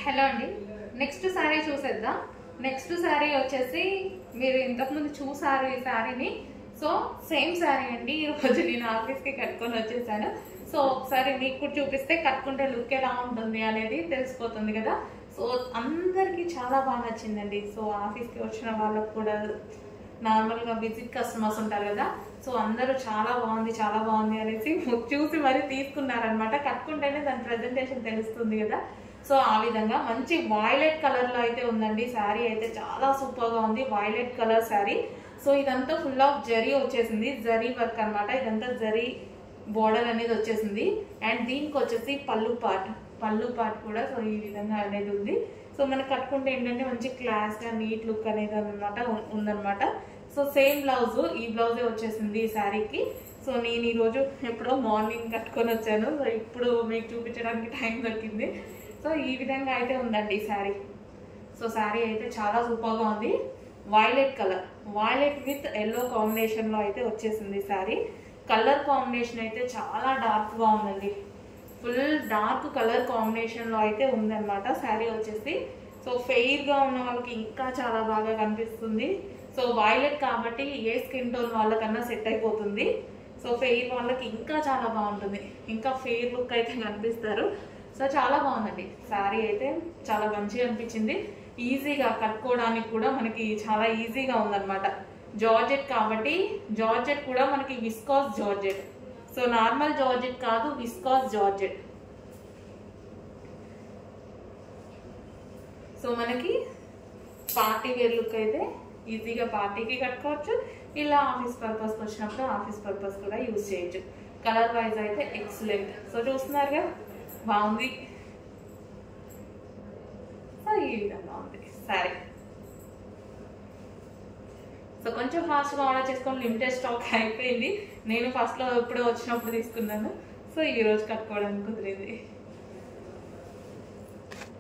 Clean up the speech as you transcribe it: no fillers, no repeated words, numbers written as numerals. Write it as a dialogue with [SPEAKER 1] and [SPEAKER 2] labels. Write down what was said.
[SPEAKER 1] Hello అండి, next sari చూసేద్దాం. Next sari వచ్చేసి మీరు ఇంతకుముందు చూసారు ఈ శారీని. సో సేమ్ శారీ అండి. ఈరోజు నేను ఆఫీస్కి కట్టుకొని వచ్చేసాను. సో ఒకసారి మీకు కూడా చూపిస్తే కట్టుకుంటే లుక్ ఎలా ఉంటుంది అనేది తెలిసిపోతుంది కదా. సో అందరికీ చాలా బాగా నచ్చిందండి. సో ఆఫీస్కి వచ్చిన వాళ్ళకు కూడా నార్మల్గా విజిట్ కస్టమర్స్ ఉంటారు కదా, సో అందరూ చాలా బాగుంది అనేసి చూసి మరీ తీసుకున్నారనమాట. కట్టుకుంటేనే దాని ప్రజెంటేషన్ తెలుస్తుంది కదా. సో ఆ విధంగా మంచి వైలెట్ కలర్లో అయితే ఉందండి. శారీ అయితే చాలా సూపర్గా ఉంది. Violet colour sari. సో ఇదంతా ఫుల్ ఆఫ్ జరీ వచ్చేసింది, జరీ వర్క్ అనమాట. ఇదంతా జరీ బోర్డర్ అనేది వచ్చేసింది. అండ్ దీనికి వచ్చేసి పళ్ళు పార్ట్ కూడా సో ఈ విధంగా అనేది ఉంది. సో మనకు కట్టుకుంటే ఏంటంటే మంచి క్లాస్గా నీట్ లుక్ అనేది ఉందన్నమాట. సో సేమ్ బ్లౌజ్, ఈ బ్లౌజే వచ్చేసింది ఈ శారీకి. సో నేను ఈరోజు ఎప్పుడో మార్నింగ్ కట్టుకొని వచ్చాను. సో ఇప్పుడు మీకు చూపించడానికి టైం దొరికింది. సో ఈ విధంగా అయితే ఉందండి ఈ శారీ. సో శారీ అయితే చాలా సూపర్గా ఉంది. Violet colour, violet with yellow కాంబినేషన్లో అయితే వచ్చేసింది శారీ. కలర్ కాంబినేషన్ అయితే చాలా డార్క్గా ఉందండి. ఫుల్ డార్క్ కలర్ కాంబినేషన్లో అయితే ఉందన్నమాట శారీ వచ్చేసి. సో ఫెయిర్గా ఉన్న వాళ్ళకి ఇంకా చాలా బాగా కనిపిస్తుంది. సో వైలెట్ కాబట్టి ఏ స్కిన్ టోన్ వాళ్ళకన్నా సెట్ అయిపోతుంది. సో ఫెయిర్ వాళ్ళకి ఇంకా చాలా బాగుంటుంది, ఇంకా ఫెయిర్ లుక్ అయితే కనిపిస్తారు. సో చాలా బాగుందండి శారీ అయితే, చాలా మంచిగా అనిపించింది. ఈజీగా కట్టుకోవడానికి కూడా మనకి చాలా ఈజీగా ఉందన్నమాట. జార్జెట్ కాబట్టి, జార్జెట్ కూడా మనకి viscous georgette. So normal georgette కాదు, విస్కాస్ జార్జెట్. సో మనకి పార్టీ వేర్ లుక్ అయితే ఈజీగా పార్టీకి కట్టుకోవచ్చు. ఇలా ఆఫీస్ పర్పస్కి వచ్చినప్పుడు ఆఫీస్ పర్పస్ కూడా యూజ్ చేయొచ్చు. కలర్ వైజ్ అయితే ఎక్సలెంట్. సో చూస్తున్నారుగా, బాగుంది. సో ఈ విధంగా ఉంది సరే. సో కొంచెం ఫాస్ట్గా ఆర్డర్ చేసుకొని, లిమిటెడ్ స్టాక్ అయిపోయింది. నేను ఫస్ట్లో ఎప్పుడో వచ్చినప్పుడు తీసుకున్నాను. సో ఈరోజు కట్టుకోవడానికి కుదిరింది.